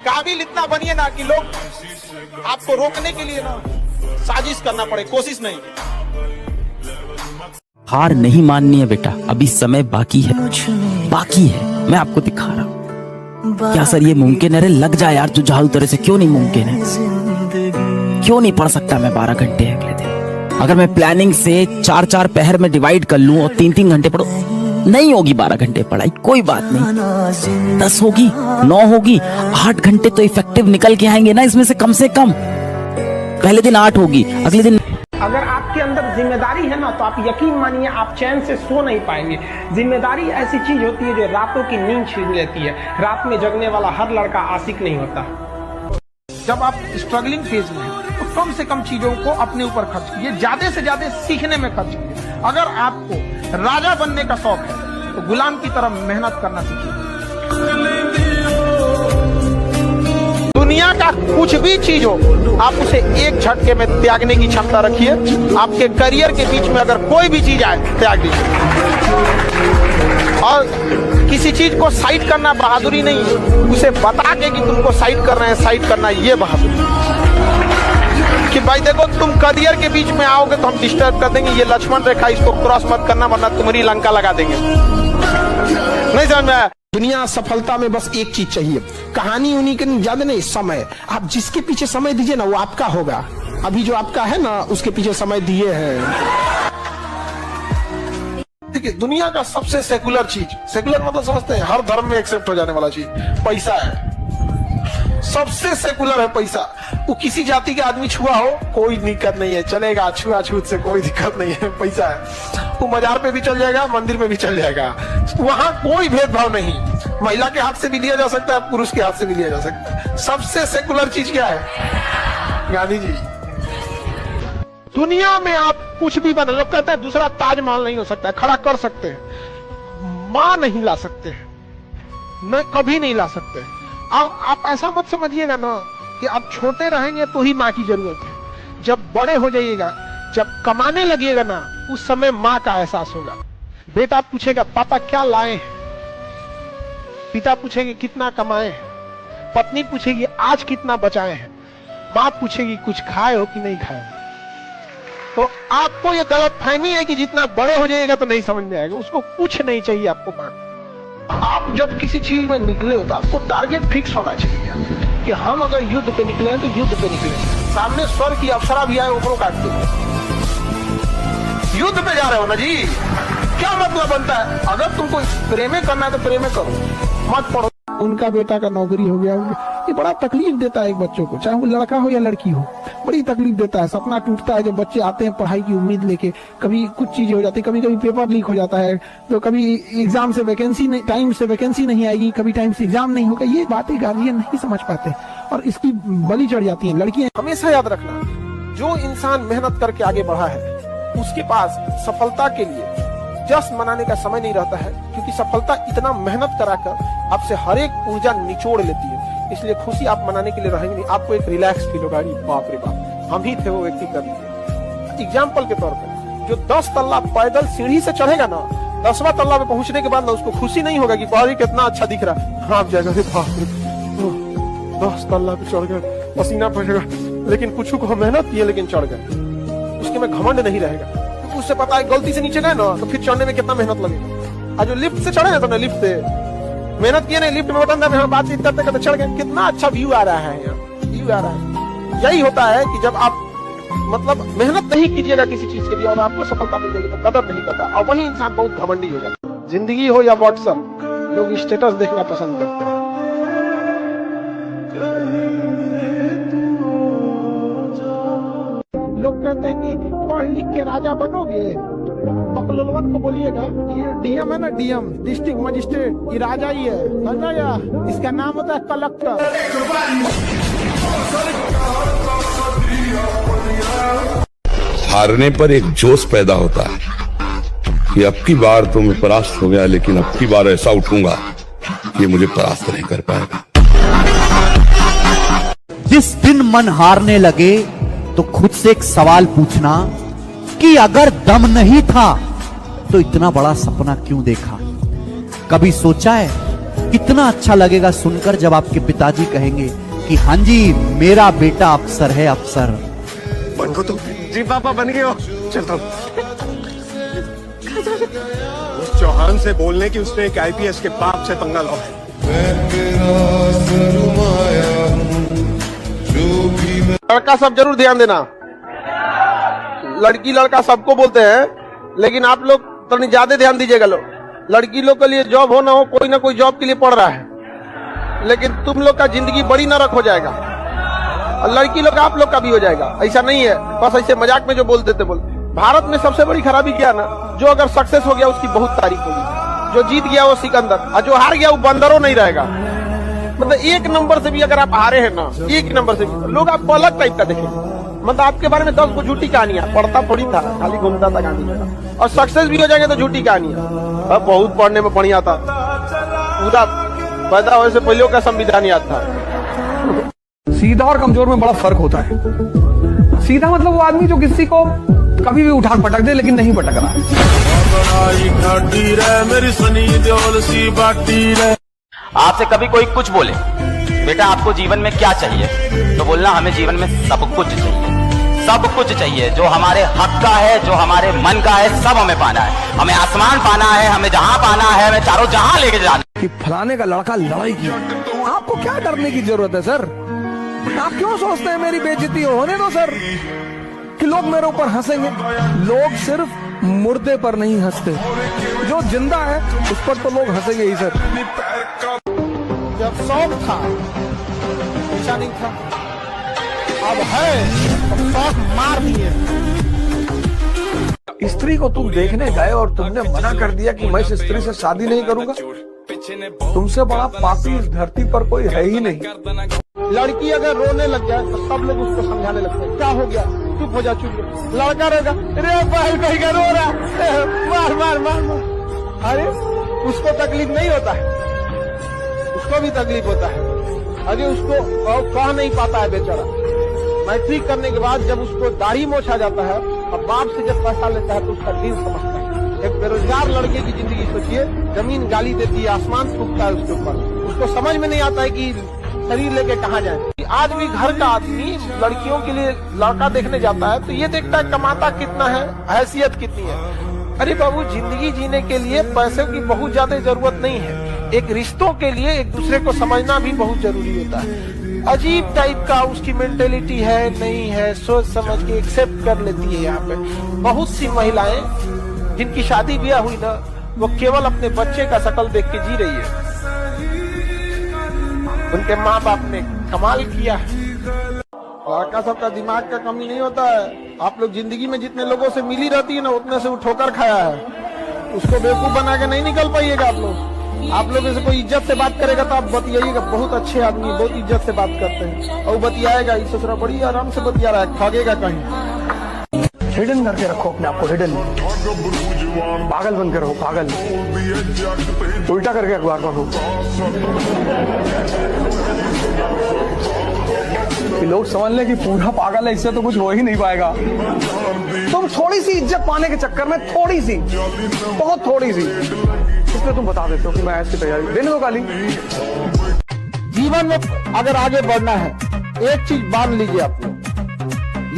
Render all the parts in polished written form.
काबिल इतना बनिए ना कि लोग आपको रोकने के लिए ना साजिश करना पड़े, कोशिश नहीं। हार नहीं माननी है बेटा, अभी समय बाकी है, बाकी है। मैं आपको दिखा रहा हूँ। क्या सर ये मुमकिन है? अरे लग जाए यार तू झाड़ू तरह से। क्यों नहीं मुमकिन है? क्यों नहीं पढ़ सकता मैं 12 घंटे अगले दिन? अगर मैं प्लानिंग से 4-4 पहर में डिवाइड कर लूं और 3-3 घंटे पढ़ो, नहीं होगी 12 घंटे पढ़ाई, कोई बात नहीं। 10 होगी, 9 होगी, 8 घंटे तो इफेक्टिव निकल के आएंगे ना इसमें से कम। पहले दिन 8 होगी, अगले दिन। अगर आपके अंदर जिम्मेदारी है ना, तो आप यकीन मानिए आप चैन से सो नहीं पाएंगे। जिम्मेदारी ऐसी चीज होती है जो रातों की नींद छीन लेती है। रात में जगने वाला हर लड़का आशिक नहीं होता। जब आप स्ट्रगलिंग फेज में हैं, तो कम से कम चीजों को अपने ऊपर खर्च कीजिए, ज्यादा से ज्यादा सीखने में खर्च कीजिए। अगर आपको राजा बनने का शौक है तो गुलाम की तरह मेहनत करना सीखिए। दुनिया का कुछ भी चीज हो, आप उसे एक झटके में त्यागने की क्षमता रखिए। आपके करियर के बीच में अगर कोई भी चीज आए, त्याग दीजिए। और किसी चीज को साइड करना बहादुरी नहीं है, उसे बता के कि तुमको साइड करना है, साइड करना ये बहादुरी। कि भाई देखो तुम करियर के बीच में आओगे तो हम डिस्टर्ब कर देंगे, ये लक्ष्मण रेखा, इसको क्रॉस मत करना वरना तुम्हारी लंका लगा देंगे। नहीं समझ में आया? दुनिया सफलता में बस एक चीज चाहिए, कहानी उन्हीं के ज्यादा नहीं, समय। आप जिसके पीछे समय दीजिए ना वो आपका होगा। अभी जो आपका है ना उसके पीछे समय दिए हैं। देखिए दुनिया का सबसे सेकुलर चीज, सेकुलर मतलब समझते हैं हर धर्म में एक्सेप्ट हो जाने वाला चीज, पैसा है। सबसे सेकुलर है पैसा। वो किसी जाति के आदमी छुआ हो कोई दिक्कत नहीं है, चलेगा, छुआछूत से कोई दिक्कत नहीं है, पैसा है। वो मजार पे भी चल जाएगा, मंदिर में भी चल जाएगा, वहां कोई भेदभाव नहीं। महिला के हाथ से भी लिया जा सकता है, पुरुष के हाथ से भी लिया जा सकता है। सबसे सेकुलर चीज क्या है? गांधी जी। दुनिया में आप कुछ भी बना, लोग कहते हैं दूसरा ताजमहल नहीं हो सकता, खड़ा कर सकते हैं, मां नहीं ला सकते, न कभी नहीं ला सकते। आप ऐसा मत समझिएगा ना कि आप छोटे रहेंगे तो ही माँ की जरूरत है। जब बड़े हो जाइएगा, जब कमाने लगिएगा ना, उस समय माँ का एहसास होगा। बेटा पूछेगा पापा क्या लाए हैं, पिता पूछेंगे कितना कमाए हैं, पत्नी पूछेगी आज कितना बचाए हैं, माँ पूछेगी कुछ खाए हो कि नहीं खाए। तो आपको ये गलतफहमी है कि जितना बड़े हो जाएगा तो नहीं समझ में आएगा, उसको कुछ नहीं चाहिए आपको माँ। आप जब किसी चीज में निकले हो तो आपको टारगेट फिक्स होना चाहिए कि हम अगर युद्ध पे निकले हैं तो युद्ध पे निकले। सामने स्वर्ग की अप्सरा भी आए, ऊपरों काट दो। युद्ध पे जा रहे हो ना जी, क्या मतलब बनता है? अगर तुमको प्रेमे करना है तो प्रेमे करो, मत पढ़ो। उनका बेटा का नौकरी हो गया, ये बड़ा तकलीफ देता है एक बच्चों को, चाहे वो लड़का हो या लड़की हो, बड़ी तकलीफ देता है। सपना टूटता है जब बच्चे आते हैं पढ़ाई की उम्मीद लेके, कभी कुछ चीजें हो जाती है, कभी कभी पेपर लीक हो जाता है, तो कभी एग्जाम से वैकेंसी नहीं, टाइम से वैकेंसी नहीं आएगी, कभी टाइम से एग्जाम नहीं होगा। ये बातें गार्जियन नहीं समझ पाते और इसकी बलि चढ़ जाती है लड़कियां। हमेशा याद रखना, जो इंसान मेहनत करके आगे बढ़ा है उसके पास सफलता के लिए जश्न मनाने का समय नहीं रहता है, क्योंकि सफलता इतना मेहनत कराकर आपसे हर एक ऊर्जा निचोड़ लेती है। इसलिए खुशी आप मनाने के लिए रहेंगे नहीं, आपको एक रिलैक्स फील होगा। बाप रे बाप, हम ही थे वो व्यक्ति कर लीजिए। एग्जाम्पल के तौर पर जो 10 तल्ला पैदल सीढ़ी से चढ़ेगा ना, 10वां तल्ला पे पहुंचने के बाद ना उसको खुशी नहीं होगा कि बाहर कितना अच्छा दिख रहा है। हाँ जगह से 10 तल्ला पे चढ़ गए, पसीना पड़ेगा, लेकिन कुछ को मेहनत किए लेकिन चढ़ गए, उसके में घमंड नहीं रहेगा। उससे पता है गलती से नीचे गए ना तो फिर चढ़ने में कितना मेहनत लगेगा। जो लिफ्ट से चढ़े ना, तो लिफ्ट से मेहनत किए नहीं, लिफ्ट में बटन दबा, बातचीत करते करते चढ़ गए, कितना अच्छा व्यू आ रहा है, यहाँ व्यू आ रहा है। यही होता है कि जब आप मतलब मेहनत नहीं कीजिएगा किसी चीज के लिए और आपको सफलता मिल जाएगी तो कदर नहीं करता, और वही इंसान बहुत घमंडी हो जाता है। जिंदगी हो या व्हाट्सएप, लोग स्टेटस देखना पसंद करते हैं। लोग कहते हैं कि पढ़ लिख के राजा बनोगे, बकलोलवन को बोलिएगा ये डीएम है ना, डीएम डिस्ट्रिक्ट मजिस्ट्रेट, ये राजा ही है, समझा या? इसका नाम होता है कलेक्टर। हारने पर एक जोश पैदा होता है कि अब की बार तो मैं परास्त हो गया, लेकिन अब की बार ऐसा उठूंगा कि मुझे परास्त नहीं कर पाएगा। जिस दिन मन हारने लगे तो खुद से एक सवाल पूछना कि अगर दम नहीं था तो इतना बड़ा सपना क्यों देखा? कभी सोचा है कितना अच्छा लगेगा सुनकर जब आपके पिताजी कहेंगे कि हाँ जी मेरा बेटा अफसर है, अफसर। बन को तो जी पापा बन गए हो। चलता हूँ। उस चौहान से बोलने की उसने एक आईपीएस के बाप से पंगा लो है। लड़का सब जरूर ध्यान देना, लड़की लड़का सबको बोलते हैं, लेकिन आप लोग तो ज्यादा ध्यान दीजिएगा। लोग लड़की लोग के लिए जॉब हो ना हो, कोई ना कोई जॉब के लिए पढ़ रहा है, लेकिन तुम लोग का जिंदगी बड़ी नरक हो जाएगा और लड़की लोग आप लोग का भी हो जाएगा। ऐसा नहीं है, बस ऐसे मजाक में जो बोल देते बोल। भारत में सबसे बड़ी खराबी क्या ना, जो अगर सक्सेस हो गया उसकी बहुत तारीफ होगी, जो जीत गया वो सिकंदर और जो हार गया वो बंदरों नहीं रहेगा। मतलब एक नंबर से भी अगर आप हारे हैं ना, एक नंबर से भी लोग आपको अलग टाइप का देखेंगे। मतलब आपके बारे में 10 झूठी कहानियां, पढ़ता थोड़ी था, खाली घूमता था गांधी जी, और सक्सेस भी हो जाएंगे तो झूठी कहानियां। अब बहुत पढ़ने में बढ़िया था, पूरा पैदा होने से पहले का संविधान याद था। सीधा और कमजोर में बड़ा फर्क होता है। सीधा मतलब वो आदमी जो किसी को कभी भी उठा पटक दे लेकिन नहीं पटक रहा है। आपसे कभी कोई कुछ बोले बेटा आपको जीवन में क्या चाहिए, तो बोलना हमें जीवन में सब कुछ चाहिए, सब कुछ चाहिए, जो हमारे हक का है, जो हमारे मन का है, सब हमें पाना है। हमें आसमान पाना है, हमें जहां पाना है, हमें चारों जहां लेके जाना है। कि फलाने का लड़का लड़ाई किया, आपको क्या डरने की जरूरत है सर? आप क्यों सोचते हैं मेरी बेइज्जती होने दो सर, कि लोग मेरे ऊपर हंसेंगे। लोग सिर्फ मुर्दे पर नहीं हंसते, जो जिंदा है उस पर तो लोग हंसेंगे ही सर। जब शौक था ऐसा नहीं था, अब है तो शौक मार दिए। स्त्री को तुम देखने गए और तुमने मना कर दिया कि मैं इस स्त्री से शादी नहीं करूंगा। तुमसे बड़ा पापी इस धरती पर कोई है ही नहीं। लड़की अगर रोने लग जाए तो सब लोग उसको समझाने लगते हैं, क्या हो गया, चुप हो जा, चुप हो जा। लड़का रहेगा, अरे भाई भाई का रो रहा, मार मार मार मार। अरे उसको तकलीफ नहीं होता है, उसको भी तकलीफ होता है। अरे उसको कह नहीं पाता है बेचारा। मैट्रिक करने के बाद जब उसको दाढ़ी मोछ आ जाता है और बाप से जब पैसा लेता है तो उसका दिल समझता है। एक बेरोजगार लड़के की जिंदगी सोचिए, जमीन गाली देती है, आसमान फूकता है उसके ऊपर, उसको समझ में नहीं आता है कि शरीर लेके कहाँ जाए। आज भी घर का आदमी लड़कियों के लिए लड़का देखने जाता है तो ये देखता है कमाता कितना है, हैसियत कितनी है। अरे बाबू, जिंदगी जीने के लिए पैसे की बहुत ज्यादा जरूरत नहीं है, एक रिश्तों के लिए एक दूसरे को समझना भी बहुत जरूरी होता है। अजीब टाइप का उसकी मेंटेलिटी है, नहीं है, सोच समझ के एक्सेप्ट कर लेती है। यहाँ पे बहुत सी महिलाएं जिनकी शादी ब्याह हुई ना, वो केवल अपने बच्चे का शक्ल देख के जी रही है। उनके माँ बाप ने कमाल किया है। लड़का सबका दिमाग का कमी नहीं होता है। आप लोग जिंदगी में जितने लोगों से मिली रहती है ना, उतने से वो ठोकर खाया है। उसको बेवकूफ बना के नहीं निकल पाइएगा आप लोग। आप लोग से कोई इज्जत से बात करेगा तो आप बतियाइएगा, बहुत अच्छे आदमी बहुत इज्जत से बात करते हैं, और बतियाएगा, इस ससुरा बड़ी आराम से बतिया रहा है, ठगेगा कहीं। हिडन करके रखो अपने आप को, हिडन, पागल बन के रहो, पागल, उल्टा करके अखबार पढ़ो। लोग समझ लें कि पूरा पागल है, इससे तो कुछ हो ही नहीं पाएगा। तुम थोड़ी सी इज्जत पाने के चक्कर में, थोड़ी सी, बहुत थोड़ी सी, इसलिए तुम बता देते हो कि मैं ऐसी तैयारी, देने दो गाली। जीवन में अगर आगे बढ़ना है, एक चीज मान लीजिए आप लोग,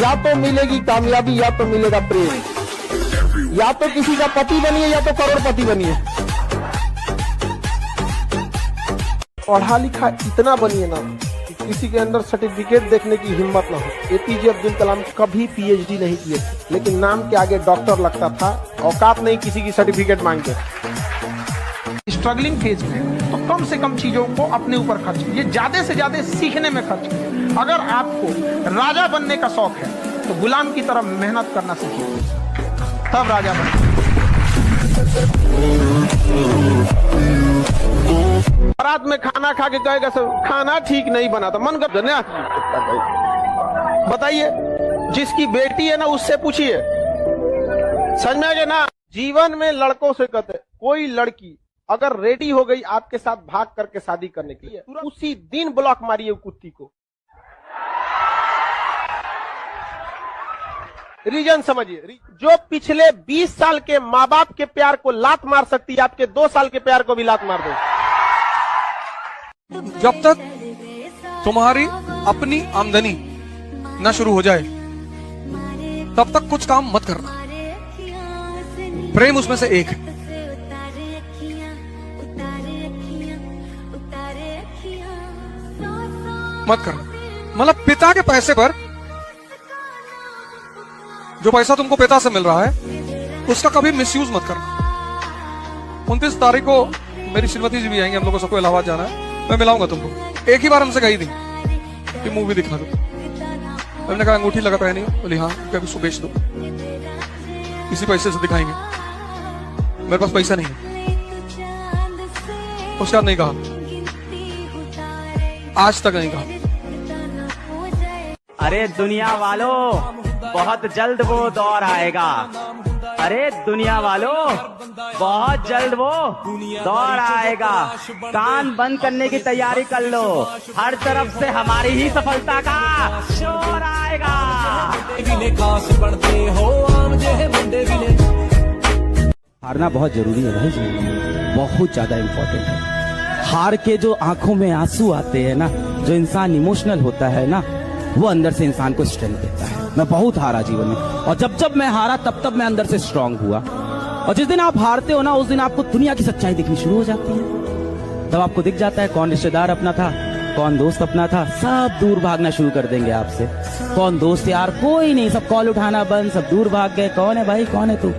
या तो मिलेगी कामयाबी या तो मिलेगा प्रेम। या तो किसी का पति बनिए या तो करोड़पति बनिए। पढ़ा लिखा इतना बनिए ना कि किसी के अंदर सर्टिफिकेट देखने की हिम्मत ना हो। एपीजे अब्दुल कलाम कभी पीएचडी नहीं किए, लेकिन नाम के आगे डॉक्टर लगता था, औकात नहीं किसी की सर्टिफिकेट मांगते। स्ट्रगलिंग फेज में तो कम से कम चीजों को अपने ऊपर खर्च कीजिए, ज्यादा से ज्यादा सीखने में खर्च कीजिए। अगर आपको राजा बनने का शौक है तो गुलाम की तरह मेहनत करना सीखिए, तब राजा बने। रात में खाना खा के कहेगा सर खाना ठीक नहीं बना था, मन कर ना बताइए। जिसकी बेटी है ना उससे पूछिए, समझ में आ गया ना। जीवन में लड़कों से कहते, कोई लड़की अगर रेडी हो गई आपके साथ भाग करके शादी करने के लिए, उसी दिन ब्लॉक मारिए कुत्ती को। रीजन समझिए, जो पिछले 20 साल के माँ बाप के प्यार को लात मार सकती है, आपके 2 साल के प्यार को भी लात मार दे। जब तक तुम्हारी अपनी आमदनी ना शुरू हो जाए तब तक कुछ काम मत करना। प्रेम उसमें से एक है। मत करना। मतलब पिता के पैसे पर, जो पैसा तुमको पिता से मिल रहा है उसका कभी मिसयूज मत करना। 29 तारीख को मेरी श्रीमती जी भी आएंगे, हम लोग को सबको इलाहाबाद जाना है, मैं मिलाऊंगा तुमको। एक ही बार हमसे कही थी कि मूवी दिखा दो, हमने कहा अंगूठी लगा पहनी हो, बोली हाँ, क्या उसको बेच दो, इसी पैसे से दिखाएंगे। मेरे पास पैसा नहीं है, उसके बाद नहीं कहा, आज तक नहीं कहा। अरे दुनिया वालों, बहुत जल्द वो दौर आएगा। अरे दुनिया वालों, बहुत जल्द वो दौर आएगा। कान बंद करने की तैयारी कर लो, हर तरफ से हमारी ही सफलता का शोर आएगा। हारना बहुत जरूरी है भाई जी, बहुत ज्यादा इम्पोर्टेंट है। हार के जो आंखों में आंसू आते हैं ना, जो इंसान इमोशनल होता है ना, वो अंदर से इंसान को स्ट्रेंथ देता है। मैं बहुत हारा जीवन में, और जब मैं हारा तब मैं अंदर से स्ट्रांग हुआ। और जिस दिन आप हारते हो ना, उस दिन आपको दुनिया की सच्चाई दिखनी शुरू हो जाती है। तब आपको दिख जाता है कौन रिश्तेदार अपना था, कौन दोस्त अपना था। सब दूर भागना शुरू कर देंगे आपसे। कौन दोस्त यार, कोई नहीं, सब कॉल उठाना बंद, सब दूर भाग गए। कौन है भाई, कौन है तू?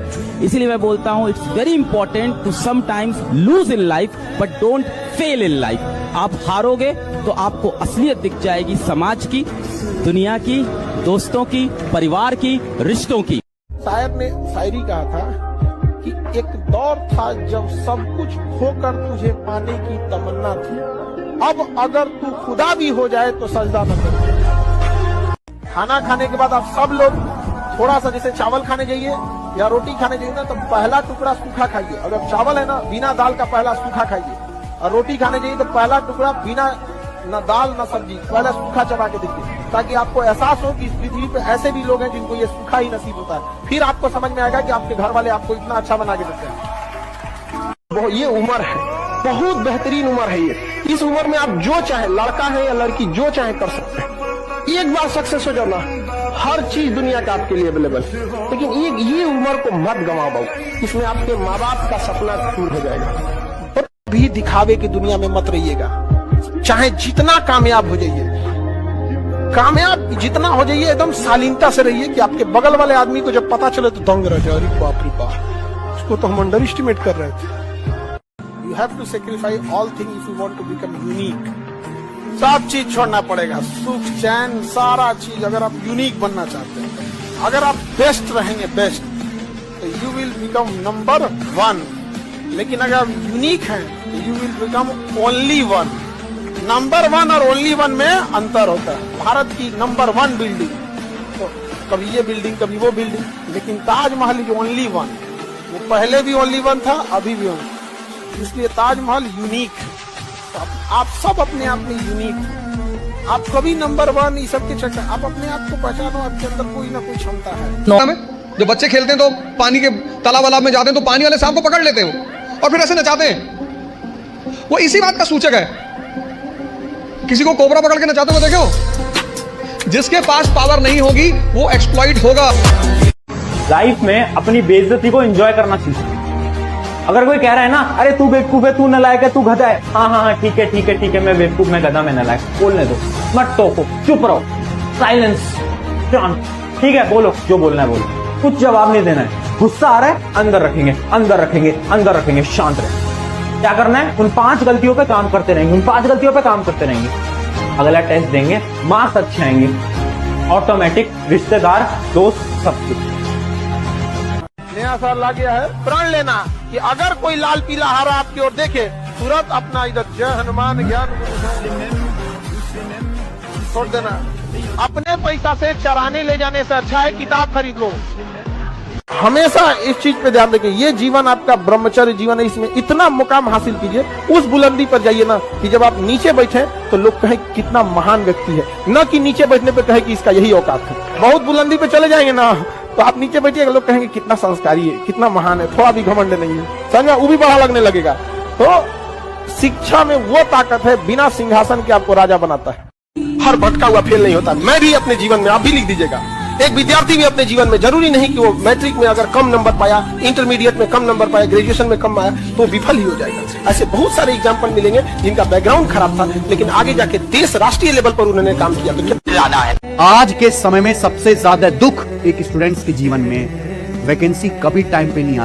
इसीलिए मैं बोलता हूँ, it's very important to sometimes lose in life but don't fail in life. आप हारोगे तो आपको असलियत दिख जाएगी, समाज की, दुनिया की, दोस्तों की, परिवार की, रिश्तों की। शायर ने शायरी कहा था कि एक दौर था जब सब कुछ खोकर तुझे पाने की तमन्ना थी, अब अगर तू खुदा भी हो जाए तो सजदा न कर। खाना खाने के बाद आप सब लोग थोड़ा सा, जैसे चावल खाने जाइए या रोटी खाने जाइए ना, तो पहला टुकड़ा सूखा खाइए। अगर चावल है ना, बिना दाल का पहला सूखा खाइए। और रोटी खाने जाइए तो पहला टुकड़ा बिना न दाल न सब्जी, पहला सूखा चबा के देखिए, ताकि आपको एहसास हो कि इस पृथ्वी पे ऐसे भी लोग हैं जिनको ये सूखा ही नसीब होता है। फिर आपको समझ में आएगा कि आपके घर वाले आपको इतना अच्छा बना के देते हैं। वो ये उम्र है, बहुत बेहतरीन उम्र है ये। इस उम्र में आप जो चाहे, लड़का है या लड़की, जो चाहे कर सकते हैं। एक बार सक्सेस हो जाओ ना, हर चीज दुनिया का आपके लिए अवेलेबल। लेकिन ये उम्र को मत गंवाओ, इसमें आपके माँ बाप का सपना पूरा हो जाएगा। भी दिखावे की दुनिया में मत रहिएगा। चाहे जितना कामयाब हो जाइए, कामयाब जितना हो जाइए, एकदम शालीनता से रहिए कि आपके बगल वाले आदमी को जब पता चले तो दंग रह जाए, अरे बाप रे बाप, उसको तो हम अंडर एस्टिमेट कर रहे थे। You have to sacrifice all thing if you want to become unique. सब चीज छोड़ना पड़ेगा, सुख चैन सारा चीज, अगर आप यूनिक बनना चाहते हैं। अगर आप बेस्ट रहेंगे, बेस्ट, तो यू विल बिकम नंबर 1। लेकिन अगर आप यूनिक हैं तो you will become only 1। Number 1 और ओनली 1 में अंतर होता है। भारत की नंबर 1 बिल्डिंग, तो कभी ये बिल्डिंग कभी वो बिल्डिंग, लेकिन ताजमहल इज ओनली 1। वो पहले भी ओनली 1 था, अभी भी ओनली, इसलिए ताजमहल यूनिक है। तो आप सब अपने आप में यूनिक हैं। आप कभी नंबर 1 ये सब के चक्कर, आप अपने आप को पहचानो, आपके अंदर कोई ना कोई क्षमता है। जब बच्चे खेलते हैं तो पानी के तालाब वालाब में जाते हैं तो पानी वाले सांप को पकड़ लेते हैं और फिर ऐसे नचाते हैं। वो इसी बात का सूचक है। किसी को कोबरा पकड़ के नचाते हुए देखे हो? जिसके पास पावर नहीं होगी वो एक्सप्लॉइट होगा। लाइफ में अपनी बेइज्जती को एंजॉय करना सीखो। अगर कोई कह रहा है ना, अरे तू बेवकूफ है, तू नालायक है, तू गधा है, हाँ ठीक है, मैं बेवकूफ, मैं गधा, मैं नालायक, बोलने दो, मत टोको, चुप रहो, साइलेंस, शांत। ठीक है, बोलो जो बोलना है बोलो, कुछ जवाब नहीं देना है। गुस्सा आ रहा है, अंदर रखेंगे, शांत रहे। क्या करना है? उन 5 गलतियों पे काम करते रहेंगे, अगला टेस्ट देंगे, मार्क्स अच्छे आएंगे, ऑटोमेटिक रिश्तेदार, दोस्त, सब कुछ। नया साल आ गया है, प्रण लेना कि अगर कोई लाल पीला हरा आपकी ओर देखे, तुरंत अपना इधर जय हनुमान ज्ञान छोड़ देना। अपने पैसा से चराने ले जाने से अच्छा है किताब खरीद लो। हमेशा इस चीज पे ध्यान रखिए, ये जीवन आपका ब्रह्मचर्य जीवन है, इसमें इतना मुकाम हासिल कीजिए, उस बुलंदी पर जाइए ना कि जब आप नीचे बैठे तो लोग कहें कितना महान व्यक्ति है, न कि नीचे बैठने पे कहे कि इसका यही औकात है। बहुत बुलंदी पे चले जाएंगे ना तो आप नीचे बैठिएगा, लोग कहेंगे कितना संस्कारी है, कितना महान है, थोड़ा भी घमंड नहीं है, समझा, वो भी बड़ा लगने लगेगा। तो शिक्षा में वो ताकत है बिना सिंहासन के आपको राजा बनाता है। हर भटका हुआ फेल नहीं होता। मैं भी अपने जीवन में, आप भी लिख दीजिएगा, एक विद्यार्थी भी अपने जीवन में, जरूरी नहीं कि वो मैट्रिक में अगर कम नंबर पाया, इंटरमीडिएट में कम नंबर पाया, ग्रेजुएशन में कम आया तो विफल ही हो जाएगा। ऐसे बहुत सारे एग्जाम्पल मिलेंगे जिनका बैकग्राउंड खराब था, लेकिन आगे जाके देश राष्ट्रीय लेवल पर उन्होंने काम किया। तो कितना ज्यादा है आज के समय में सबसे ज्यादा दुख एक स्टूडेंट्स के जीवन में, वैकेंसी कभी टाइम पे नहीं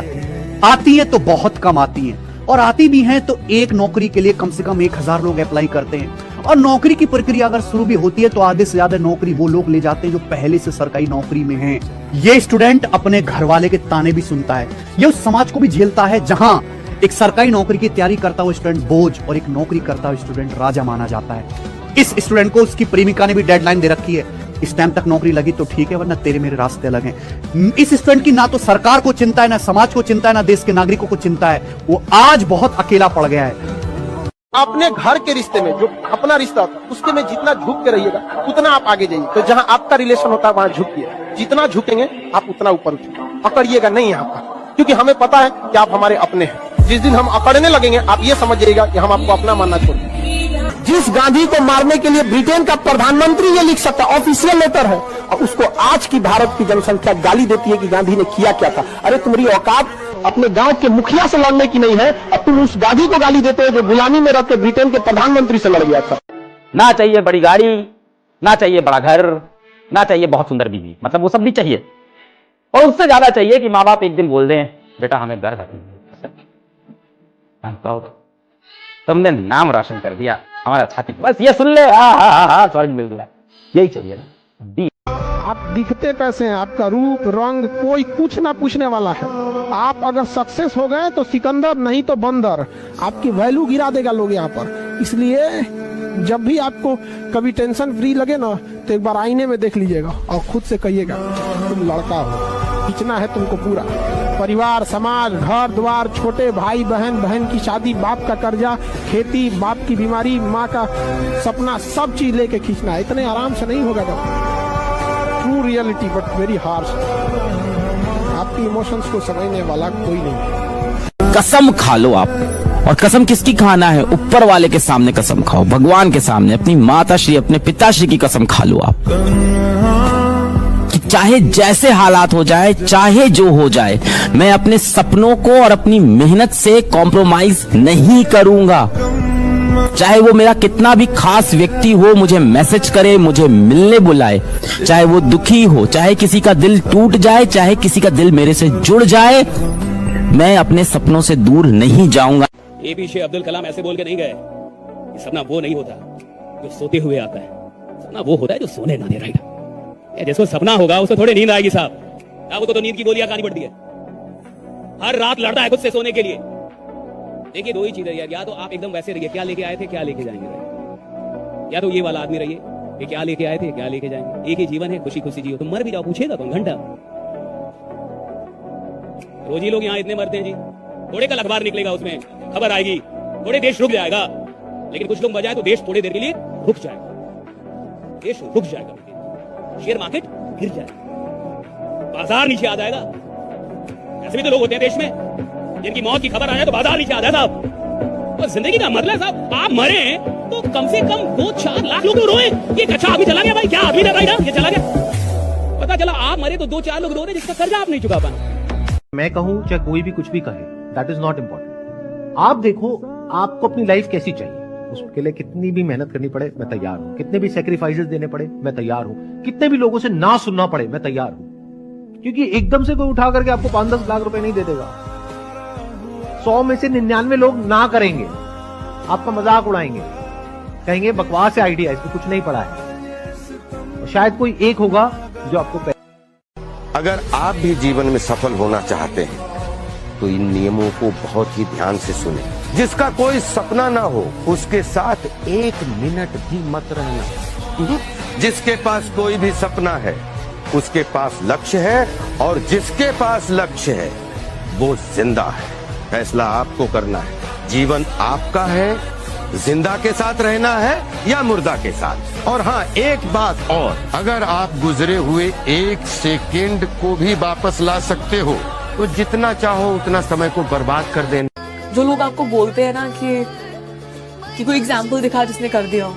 आती है तो बहुत कम आती है, और आती भी हैं तो एक नौकरी के लिए कम से कम 1000 लोग अप्लाई करते हैं, और नौकरी की प्रक्रिया अगर शुरू भी होती है तो आधे से ज्यादा नौकरी वो लोग ले जाते हैं जो पहले से सरकारी नौकरी में हैं। ये स्टूडेंट अपने घर वाले के ताने भी सुनता है, ये उस समाज को भी झेलता है जहां एक सरकारी नौकरी की तैयारी करता हुआ स्टूडेंट बोझ और एक नौकरी करता हुआ स्टूडेंट राजा माना जाता है। इस स्टूडेंट को उसकी प्रेमिका ने भी डेडलाइन दे रखी है, इस टाइम तक नौकरी लगी तो ठीक है, वरना तेरे मेरे रास्ते अलग हैं। इस स्टूडेंट की ना तो सरकार को चिंता है, ना समाज को चिंता है, ना देश के नागरिकों को चिंता है। वो आज बहुत अकेला पड़ गया है। अपने घर के रिश्ते में जो अपना रिश्ता होता है उसके में जितना झुक के रहिएगा उतना आप आगे जाइए। तो जहां आपका रिलेशन होता है वहां झुकिए, जितना झुकेंगे आप उतना ऊपर उठिए, अकड़िएगा नहीं यहाँ पर, क्योंकि हमें पता है कि आप हमारे अपने हैं। जिस दिन हम अकड़ने लगेंगे आप ये समझ जाइएगा कि हम आपको अपना मानना छोड़ देंगे। जिस गांधी को मारने के लिए ब्रिटेन का प्रधानमंत्री ये लिख सकता, ऑफिशियल लेटर है, और उसको आज की भारत की जनसंख्या गाली देती है कि गांधी ने किया क्या था। अरे तुम्हारी औकात अपने गांव के मुखिया से लड़ने की नहीं है, अब तुम उस गांधी को गाली देते हो जो गुलामी में रहते ब्रिटेन के प्रधानमंत्री से लड़ गया था। ना चाहिए बड़ी गाड़ी, ना चाहिए बड़ा घर, ना चाहिए बहुत सुंदर बीवी, मतलब वो सब नहीं चाहिए, और उससे ज्यादा चाहिए कि माँ बाप एक दिन बोल दें बेटा हमें घर तो तुमने नाम रोशन कर दिया हमारा छाती, बस ये सुन ले स्वर्ग मिल गया, यही चाहिए ना। आप दिखते कैसे हैं, आपका रूप रंग कोई कुछ ना पूछने वाला है। आप अगर सक्सेस हो गए तो सिकंदर, नहीं तो बंदर, आपकी वैल्यू गिरा देगा लोग यहाँ पर। इसलिए जब भी आपको कभी टेंशन फ्री लगे ना तो एक बार आईने में देख लीजिएगा और खुद से कहिएगा तुम लड़का हो, खींचना है तुमको पूरा। परिवार, समाज, घर द्वार, छोटे भाई बहन, बहन की शादी, बाप का कर्जा, खेती, बाप की बीमारी, माँ का सपना, सब चीज लेके खींचना है। इतने आराम से नहीं होगा। True reality but very harsh. आपकी इमोशंस को समझने वाला कोई नहीं। कसम खा लो आप, और कसम किसकी खाना है? ऊपर वाले के सामने कसम खाओ, भगवान के सामने, अपनी माता श्री, अपने पिताश्री की कसम खा लो आप कि चाहे जैसे हालात हो जाए, चाहे जो हो जाए, मैं अपने सपनों को और अपनी मेहनत से कॉम्प्रोमाइज नहीं करूंगा। चाहे वो मेरा कितना भी खास व्यक्ति हो, मुझे मैसेज करे, मुझे मिलने बुलाए, चाहे वो दुखी हो, चाहे किसी का दिल टूट जाए, चाहे किसी का दिल मेरे से जुड़ जाए, मैं अपने सपनों से दूर नहीं जाऊंगा। एपीजे अब्दुल कलाम ऐसे बोल के नहीं गए कि सपना वो नहीं होता जो सोते हुए आता है, सपना वो होता है जो सोने ना दे। राइट, जिसको सपना होगा उसको थोड़ी नींद आएगी साहब, आपको तो नींद की गोलियां खानी पड़ती है, हर रात लड़ता है खुद से सोने के लिए। देखिए दो ही चीजें यार, या तो आप एकदम वैसे रहिए, क्या लेके आए थे क्या लेके जाएंगे, या तो ये वाला आदमी रहिए कि क्या लेके आए थे क्या लेके जाएंगे। एक ही जीवन है, खुशी खुशी जियो, तुम मर भी जाओ पूछेगा कौन घंटा। रोज ही लोग यहाँ इतने मरते हैं जी, थोड़े कल अखबार निकलेगा उसमें खबर आएगी, थोड़े देश रुक जाएगा, लेकिन कुछ लोग बजाए तो देश थोड़ी देर के लिए रुक जाएगा, देश रुक जाएगा, शेयर मार्केट गिर जाएगा, बाजार नीचे आ जाएगा। ऐसे भी तो लोग होते हैं देश में जिनकी मौत की खबर आ जाए तो बाजार नीचे आ जाए साहब। तो जिंदगी का मतलब साहब, आप मरे तो कम से कम 2-4 लाख लोग रोए ये अच्छा आदमी चला गया, भाई क्या आदमी था भाई, ये चला गया। पता चला आप मरे तो 2-4 लोग रो रहे जिसका कर्जा आप नहीं चुका पाना। मैं कहूं चाहे कोई भी कुछ भी कहे, दैट इज नॉट इम्पोर्टेंट। आप देखो आपको अपनी लाइफ कैसी चाहिए, उसके लिए कितनी भी मेहनत करनी पड़े मैं तैयार हूं, कितने भी सैक्रिफाइसेस देने पड़े मैं तैयार हूं, कितने भी लोगों से ना सुनना पड़े मैं तैयार हूं, क्योंकि एकदम से कोई उठा करके आपको 5-10 लाख रुपए नहीं दे देगा। 100 में से 99 लोग ना करेंगे, आपका मजाक उड़ाएंगे, कहेंगे बकवास है आइडिया, इसमें कुछ नहीं पड़ा है, और शायद कोई एक होगा जो आपको। अगर आप भी जीवन में सफल होना चाहते हैं तो इन नियमों को बहुत ही ध्यान से सुनें। जिसका कोई सपना ना हो उसके साथ 1 मिनट भी मत रहना। जिसके पास कोई भी सपना है उसके पास लक्ष्य है, और जिसके पास लक्ष्य है वो जिंदा है। फैसला आपको करना है, जीवन आपका है, जिंदा के साथ रहना है या मुर्दा के साथ। और हाँ, एक बात और, अगर आप गुजरे हुए 1 सेकंड को भी वापस ला सकते हो तो जितना चाहो उतना समय को बर्बाद कर देना। जो लोग आपको बोलते हैं ना कि कि कोई एग्जाम्पल दिखा जिसने कर दिया हो।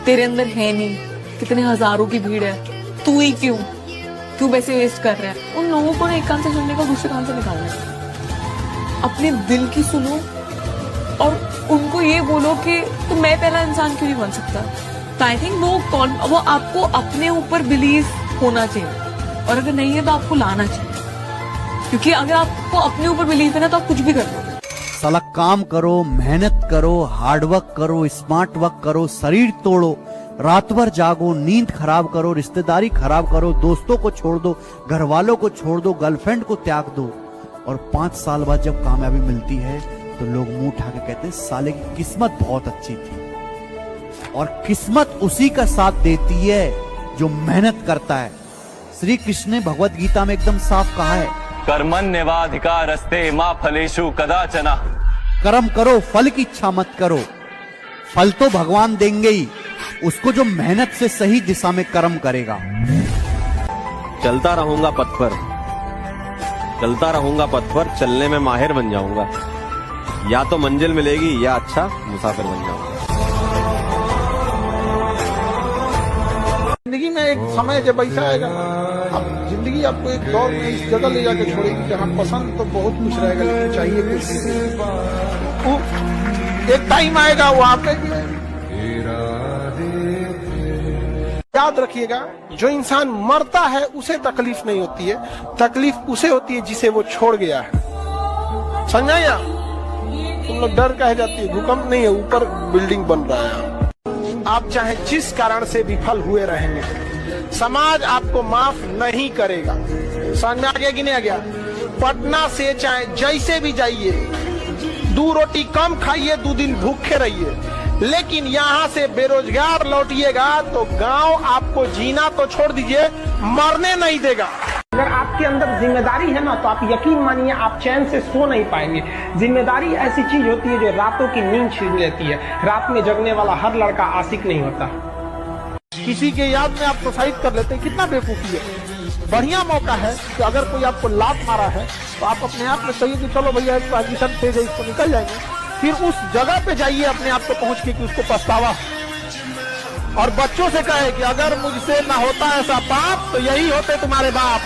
तेरे अंदर है नहीं, कितने हजारों की भीड़ है, तू ही क्यों पैसे वेस्ट कर रहा है। उन लोगों को ना एक कान से सुनने का दूसरे कान से निकालना है। अपने दिल की सुनो और उनको ये बोलो कि तो मैं पहला इंसान क्यों नहीं बन सकता। तो आई थिंक वो आपको अपने ऊपर बिलीव होना चाहिए, और अगर नहीं है तो आपको लाना चाहिए, क्योंकि अगर आपको अपने ऊपर बिलीव है ना तो आप कुछ भी कर लोगे। साला काम करो, मेहनत करो, हार्डवर्क करो, स्मार्ट वर्क करो, शरीर तोड़ो, रात भर जागो, नींद खराब करो, रिश्तेदारी खराब करो, दोस्तों को छोड़ दो, घर वालों को छोड़ दो, गर्लफ्रेंड को त्याग दो, और 5 साल बाद जब कामयाबी मिलती है तो लोग मुंह उठा के कहते हैं साले की किस्मत बहुत अच्छी थी। और किस्मत उसी का साथ देती है जो मेहनत करता है। श्री कृष्ण ने भगवत गीता में एकदम साफ कहा है, कर्मण्येवाधिकारस्ते मा फलेषु कदाचन। कर्म करो, फल की इच्छा मत करो। फल तो भगवान देंगे ही, उसको जो मेहनत से सही दिशा में कर्म करेगा। चलता रहूंगा पथ पर, चलता रहूंगा पथ पर, चलने में माहिर बन जाऊंगा। या तो मंजिल मिलेगी या अच्छा मुसाफिर बन जाऊंगा। जिंदगी में एक समय जब ऐसा आएगा, अब जिंदगी आपको एक दौर में इस जगह ले जाकर छोड़ेगी जहाँ पसंद तो बहुत कुछ रहेगा लेकिन चाहिए कुछ नहीं। एक टाइम आएगा वो आपके याद रखिएगा, जो इंसान मरता है उसे तकलीफ नहीं होती है, तकलीफ उसे होती है जिसे वो छोड़ गया है। समझाया? तुम लोग डर कहे जाती है, भूकंप नहीं है, ऊपर बिल्डिंग बन रहा है। आप चाहे जिस कारण से विफल हुए रहेंगे, समाज आपको माफ नहीं करेगा। समझ में आ गया कि नहीं आ गया? पटना से चाहे जैसे भी जाइए, 2 रोटी कम खाइए, 2 दिन भूखे रहिए, लेकिन यहाँ से बेरोजगार लौटिएगा तो गांव आपको जीना तो छोड़ दीजिए, मरने नहीं देगा। अगर आपके अंदर जिम्मेदारी है ना तो आप यकीन मानिए आप चैन से सो नहीं पाएंगे। जिम्मेदारी ऐसी चीज होती है जो रातों की नींद छीन लेती है। रात में जगने वाला हर लड़का आशिक नहीं होता। किसी के याद में आप सुसाइड कर लेते हैं, कितना बेवकूफी है। बढ़िया मौका है कि अगर कोई आपको लात मारा है तो आप अपने आप में कहिए कि चलो भैया एडमिशन तेज है, इसको निकल जाएंगे। फिर उस जगह पे जाइए अपने आप को पहुंच के कि उसको पछतावा, और बच्चों से कहे कि अगर मुझसे ना होता ऐसा पाप तो यही होते तुम्हारे बाप।